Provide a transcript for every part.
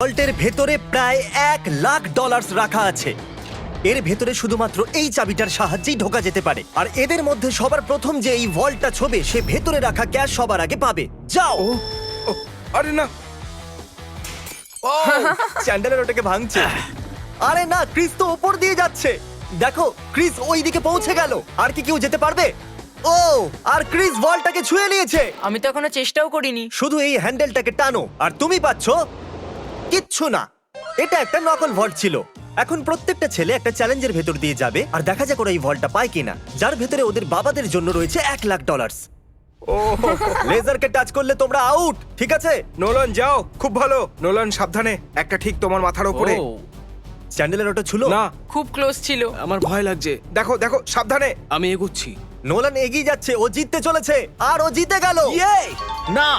ভল্টের ভেতরে প্রায় $1,00,000 রাখা আছে। এর ভেতরে শুধুমাত্র এই চাবিটার সাহায্যেই ঢোকা যেতে পারে। আর এদের মধ্যে সবার প্রথম যে এই ভল্টটা ছোবে সে ভেতরে রাখা ক্যাশ সবার আগে পাবে। যাও। ও, আরে না। চ্যান্ডেলার ওটাকে ভাঙছে। আরে না, ক্রিস তো ওপর দিয়ে যাচ্ছে। দেখো, ক্রিস ওই দিকে পৌঁছে গেল। আর কি কেউ যেতে পারবে? ও, আর ক্রিস ভল্টটাকে ছুঁয়ে নিয়েছে। আমি তো এখনো চেষ্টাও করিনি। শুধু এই হ্যান্ডেলটাকে টানো আর তুমি পাচ্ছো কিচ্ছু না। এটা একটা নকল ভল্ট ছিল। এখন প্রত্যেকটা ছেলে একটা চ্যালেঞ্জের ভেতর দিয়ে যাবে আর দেখা যাক ওরা এই ভল্টটা পায় কিনা, যার ভেতরে ওদের বাবাদের জন্য রয়েছে $1,00,000। ও লেজারকে টাচ করলে তোমরা আউট, ঠিক আছে? নোলান যাও, খুব ভালো। নোলান সাবধানে, একটা ঠিক তোমার মাথার উপরে। চ্যান্ডেলের ওটা ছিল না, খুব ক্লোজ ছিল। আমার ভয় লাগছে। দেখো দেখো সাবধানে। আমি এগোচ্ছি। নোলান এগিয়ে যাচ্ছে, ও জিততে চলেছে আর ও জিতে গেল। না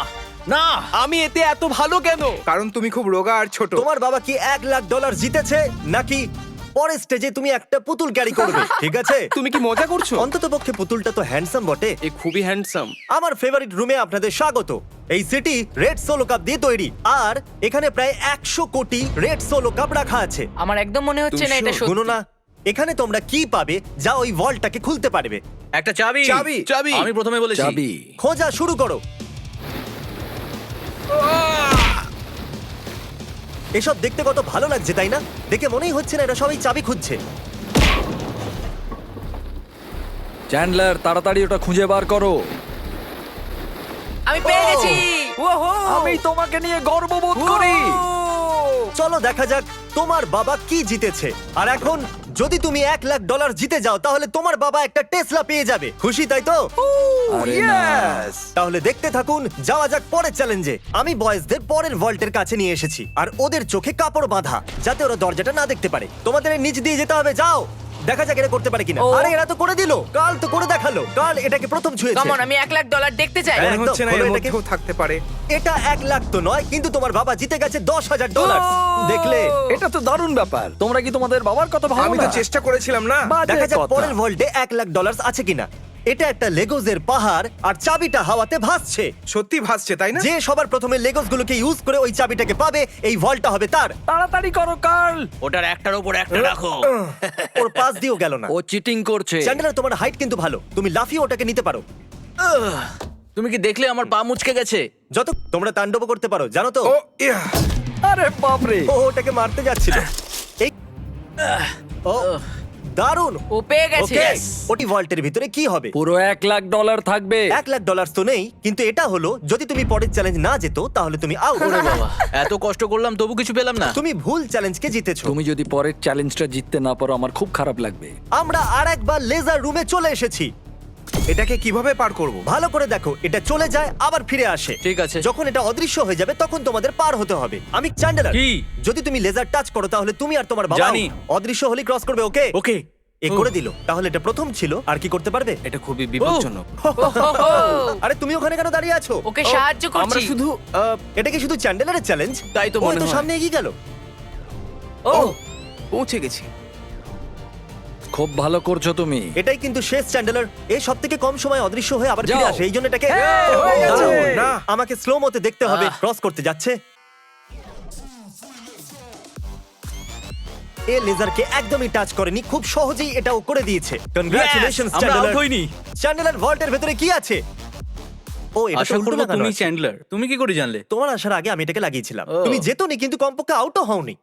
না, আমি এতে এত ভালো কেন? কারণ তুমি খুব রোগা আর ছোট। তোমার বাবা কি $1,00,000 জিতেছে নাকি পরের স্টেজে তুমি একটা পুতুল ক্যারি করবে? ঠিক আছে, তুমি কি মজা করছো? অন্ততপক্ষে পুতুলটা তো হ্যান্ডসাম বটে। এ খুবই হ্যান্ডসাম। আমার ফেভারিট রুমে আপনাদের স্বাগত। এই সিটি রেড সোলো কাপ দিয়ে তৈরি আর এখানে প্রায় 100 কোটি রেড সোলো কাপ রাখা আছে। আমার একদম মনে হচ্ছে না এটা শুনো সত্যি। না, এখানে তোমরা কি পাবে যা ওই ভল্টটাকে খুলতে পারবে? একটা চাবি। চাবি। চাবি। আমি প্রথমে বলেছি চাবি। খোঁজা শুরু করো। এসব দেখতে কত ভালো লাগছে তাই না? দেখে মনেই হচ্ছে না এরা সবাই চাবি খুঁজছে। চ্যান্ডলার, তাড়াতাড়ি ওটা খুঁজে বার করো। আমি পেয়ে গেছি। আমি তোমাকে নিয়ে গর্ববোধ করি। চলো দেখা যাক তোমার বাবা কি জিতেছে। আর এখন যদি তুমি $1,00,000 জিতে যাও তাহলে তোমার বাবা একটা টেসলা পেয়ে যাবে। খুশি তাই তো? আরে না। তাহলে দেখতে থাকুন, যাওয়া যাক পরের চ্যালেঞ্জে। আমি বয়েজদের পরের ভল্টের কাছে নিয়ে এসেছি আর ওদের চোখে কাপড় বাঁধা যাতে ওরা দরজাটা না দেখতে পারে। তোমাদের এর নিচ দিয়ে যেতে হবে, যাও। দেখা যাক এরা করতে পারে কিনা। ও। আরে এরা তো করে দিল, কাল তো করে দেখালো। কাল এটাকে প্রথম ছুঁয়েছে। কেমন, আমি $1,00,000 দেখতে চাই। হ্যাঁ। মনে হচ্ছে না একদম, এর খোলো এটাকে। মধ্যেও থাকতে পারে। এটা $1,00,000 তো নয়, কিন্তু তোমার বাবা জিতে গেছে $10,000। দেখলে? এটা তো দারুণ ব্যাপার। তোমরা কি তোমাদের বাবার কথা ভাবো আমি তো না? চেষ্টা করেছিলাম না। বাজে দেখা যাক কথা। পরের ভল্টে $1,00,000 আছে কিনা। এটা একটা লেগোজের পাহাড় আর চাবিটা হাওয়াতে ভাসছে। সত্যি ভাসছে তাই না? যে সবার প্রথমে লেগোস গুলোকে ইউজ করে ওই চাবিটাকে পাবে, এই ভল্টটা হবে তার। তাড়াতাড়ি করো কার্ল। ওটার একটার উপর একটা রাখো। ওর পাশ দিয়েও গেল না। ও চিটিং করছে। চ্যান্ডেলার, তোমার হাইট কিন্তু ভালো, তুমি লাফিয়ে ওটাকে নিতে পারো। তুমি কি দেখলে আমার পা মুচকে গেছে? যত তোমরা তাণ্ডব করতে পারো, জানো তো? ও ইয়া। আরে বাপ রে। ও ওটাকে মারতে যাচ্ছিল। এই ও দারুণ। ও পেয়ে গেছে। ওকে, ওটি ভল্টের ভিতরে কি হবে? পুরো $1,00,000 থাকবে। $1,00,000 তো নেই, কিন্তু এটা হলো যদি তুমি পরের চ্যালেঞ্জ না যেত তাহলে তুমি আউট। ওরে বাবা, এত কষ্ট করলাম তবু কিছু পেলাম না। তুমি ভুল চ্যালেঞ্জকে জিতেছো। তুমি যদি পরের চ্যালেঞ্জটা জিততে না পারো আমার খুব খারাপ লাগবে। আমরা আরেকবার লেজার রুমে চলে এসেছি। এটাকে কিভাবে পার করব? ভালো করে দেখো, এটা চলে যায় আবার ফিরে আসে। ঠিক আছে। যখন এটা অদৃশ্য হয়ে যাবে তখন তোমাদের পার হতে হবে। আমি চ্যান্ডেলার, কি? যদি তুমি লেজার টাচ করো তাহলে তুমি আর তোমার বাবা জানি। অদৃশ্য হলে ক্রস করবে। ওকে ওকে। এ করে দিল। তাহলে এটা প্রথম ছিল, আর কি করতে পারবে? এটা খুবই বিপজ্জনক। আরে তুমি ওখানে কেন দাঁড়িয়ে আছো? ওকে সাহায্য আমরা করছি। শুধু এটা কি শুধু চ্যান্ডেলারের চ্যালেঞ্জ? তাই তো ও মনে তো হয়। সামনে এগিয়ে গেল। ও পৌঁছে গেছি। খুব ভালো করছো তুমি। এটাই কিন্তু শেষ চ্যান্ডেলার। এই সব থেকে কম সময় অদৃশ্য হয়ে আবার ফিরে যাও। আসে, এই জন্য এটাকে হয়ে গেছে। দারুণ। না। আমাকে স্লো মতে দেখতে হবে ক্রস করতে যাচ্ছে। এ লেজারকে একদমই টাচ করেনি, খুব সহজেই এটাও করে দিয়েছে। কনগ্রাচুলেশনস আমরা চ্যান্ডেলার। আউট হইনি। চ্যান্ডেলার ভল্টের ভেতরে কি আছে? ও এটা তো আশা উল্টো করবো লাগানো তুমি আছে। চ্যান্ডলার। তুমি কি করে জানলে? তোমার আসার আগে আমি এটাকে লাগিয়েছিলাম। ও। তুমি যেতনি, কিন্তু কমপক্ষে আউটও হওনি।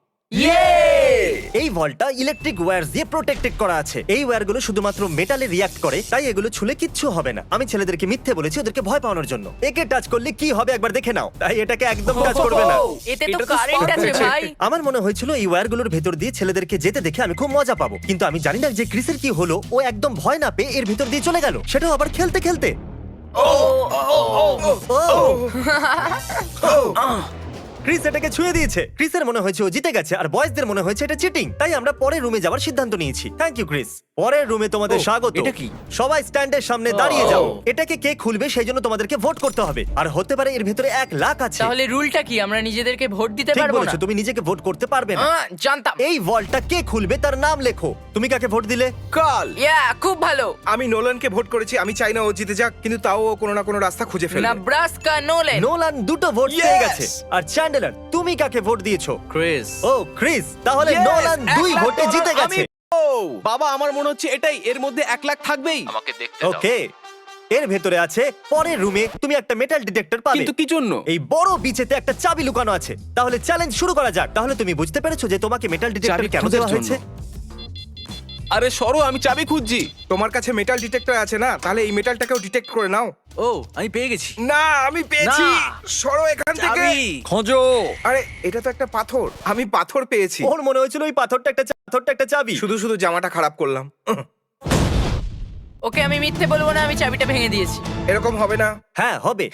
এই ভল্টটা ইলেকট্রিক ওয়্যার দিয়ে প্রোটেক্টেড করা আছে। এই ওয়্যারগুলো শুধুমাত্র মেটালে রিঅ্যাক্ট করে, তাই এগুলো ছুলে কিচ্ছু হবে না। আমি ছেলেদেরকে মিথ্যে বলেছি ওদেরকে ভয় পাওয়ানোর জন্য। একে টাচ করলে কি হবে একবার দেখে নাও, তাই এটাকে একদম টাচ করবে না। এতে তো কারেন্ট আছে ভাই। আমার মনে হয়েছিল এই ওয়্যারগুলোর ভেতর দিয়ে ছেলেদেরকে যেতে দেখে আমি খুব মজা পাবো, কিন্তু আমি জানি না যে ক্রিসের কি হলো। ও একদম ভয় না পেয়ে এর ভিতর দিয়ে চলে গেল, সেটাও আবার খেলতে খেলতে। ক্রিস এটাকে ছুঁয়ে দিয়েছে। ক্রিসের মনে হয়েছে ও জিতে গেছে, আর বয়েজদের মনে হয়েছে এটা চিটিং। তাই আমরা পরের রুমে যাওয়ার সিদ্ধান্ত নিয়েছি। Thank you Chris. পরের রুমে তোমাদের স্বাগত। এটা কি? সবাই স্ট্যান্ডের সামনে দাঁড়িয়ে যাও। এটাকে কে খুলবে সেই জন্য তোমাদেরকে ভোট করতে হবে, আর হতে পারে এর ভেতরে $1,00,000 আছে। তাহলে রুলটা কি, আমরা নিজেদেরকে ভোট দিতে ঠিক পারবো না? বলেছো, তুমি নিজেকে ভোট করতে পারবে না। জানতাম। এই ভল্টটা কে খুলবে তার নাম লেখো। তুমি কাকে ভোট দিলে? কাল। খুব ভালো। আমি নোলানকে ভোট করেছি। আমি চাই না ও জিতে যাক, কিন্তু তাও ও কোনো না কোনো রাস্তা খুঁজে ফেলবে। নেব্রাস্কা নোলেন। নোলান দুটো ভোট পেয়ে Yes! গেছে, আর চ্যান্ডেলার চ্যান্ডেলার তুমি কাকে ভোট দিয়েছো? ক্রিস। ও ক্রিস, তাহলে Yes! নোলান 2 1 লাখ ভোটে ডলার জিতে আমি গেছে। পাবো। বাবা আমার মনে হচ্ছে এটাই, এর মধ্যে 1 লাখ থাকবেই। আমাকে দেখতে ওকে, এর ভেতরে আছে পরের রুমে তুমি একটা মেটাল ডিটেক্টর পাবে। কিন্তু কি জন্য? এই বড় বিচেতে একটা চাবি লুকানো আছে। তাহলে চ্যালেঞ্জ শুরু করা যাক। তাহলে তুমি বুঝতে পেরেছো যে তোমাকে মেটাল ডিটেক্টর চাবি কেন খোঁজার দেওয়া হয়েছে? জন্য। আরে সরো, আমি চাবি খুঁজছি। তোমার কাছে মেটাল ডিটেক্টর আছে না, তাহলে এই মেটালটাকেও ডিটেক্ট করে নাও। ও আমি পেয়ে গেছি। না, আমি পেয়েছি। না। সরো এখান থেকে। চাবি। খোঁজো। আরে এটা তো একটা পাথর, আমি পাথর পেয়েছি। ওর মনে হয়েছিল ওই পাথরটা একটা চাবি। শুধু শুধু জামাটা খারাপ করলাম। ওকে আমি মিথ্যে বলবো না, আমি চাবিটা ভেঙে দিয়েছি। এরকম হবে না। হ্যাঁ হবে।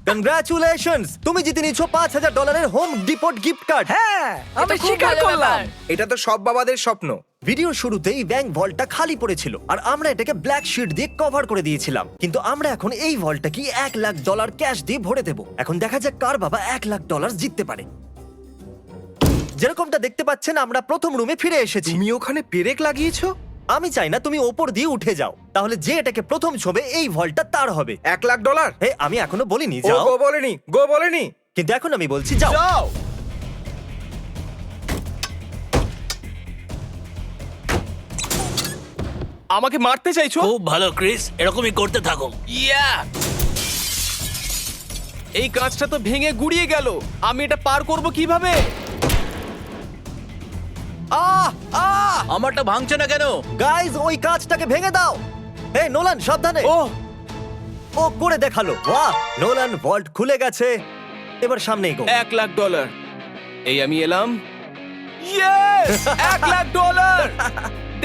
কনগ্রাচুলেশনস, তুমি জিতে নিয়েছো $5,000 হোম ডিপোট গিফট কার্ড। হ্যাঁ, আমি এটা খুব স্বীকার ভালো করলাম। ব্যাপার। এটা তো সব বাবাদের স্বপ্ন। ভিডিওর শুরুতেই ব্যাংক ভল্টটা খালি পড়েছিল আর আমরা এটাকে ব্ল্যাক শিট দিয়ে কভার করে দিয়েছিলাম। কিন্তু আমরা এখন এই ভল্টটা কি $1 লাখ ক্যাশ দিয়ে ভরে দেব। এখন দেখা যাক কার বাবা $1 লাখ জিততে পারে। যেরকমটা দেখতে পাচ্ছেন আমরা প্রথম রুমে ফিরে এসেছি। তুমি ওখানে পেরেক লাগিয়েছো? আমি চাই না তুমি ওপর দিয়ে উঠে যাও, তাহলে যে এটাকে প্রথম ছবে এই ভল্টটা তার হবে। $1 লাখ? হে, আমি এখনো বলিনি ও যাও, গো বলেনি, গো বলেনি। কিন্তু এখন আমি বলছি যাও। যাও। আমাকে মারতে চাইছো? খুব ভালো ক্রিস, এরকমই করতে থাকো। ইয়া! এই কাঁচটা তো ভেঙে গুড়িয়ে গেল। আমি এটা পার করব কিভাবে? আহ! আহ! আমারটা ভাঙছে না কেন? গাইজ, ওই কাঁচটাকে ভেঙে দাও। হে নোলান, সাবধানে। ও ও করে দেখালো। বাহ, নোলান ভল্ট খুলে গেছে। এবার সামনে এগো। $1 লাখ। এই আমি এলাম। ইয়েস! $1 লাখ।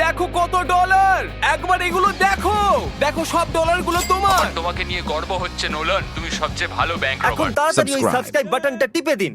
দেখো কত ডলার! একবার এগুলো দেখো। দেখো সব ডলারগুলো তোমার। তোমাকে নিয়ে গর্ব হচ্ছে নোলান, তুমি সবচেয়ে ভালো ব্যাংক এখন রবার। তাড়াতাড়ি ওই Subscribe. সাবস্ক্রাইব বাটনটা টিপে দিন